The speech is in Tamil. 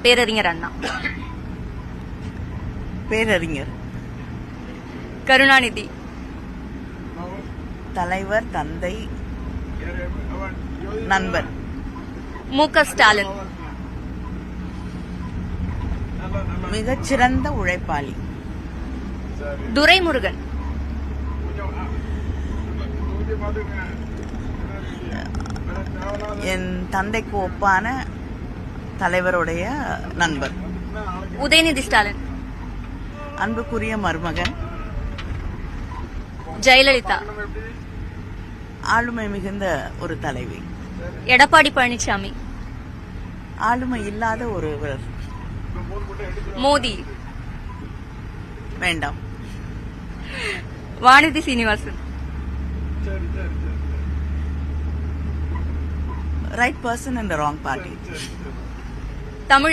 பேரறிஞர் அண்ணா. பேரறிஞர். கருணாநிதி. தலைவர், தந்தை, நண்பர். மு.க. ஸ்டாலின். மிகச்சிறந்த உழைப்பாளி. துரைமுருகன். என் தந்தைக்கு ஒப்பான தலைவருடைய நண்பர். உதயநிதி ஸ்டாலின். அன்புக்குரிய மருமகன். ஜெயலலிதா. ஆளுமை மிகுந்த ஒரு தலைவி. எடப்பாடி பழனிசாமி. ஆளுமை இல்லாத ஒருவர். மோடி. வேண்டாம். Vanathi Srinivasan. Right person in the wrong party. Tamil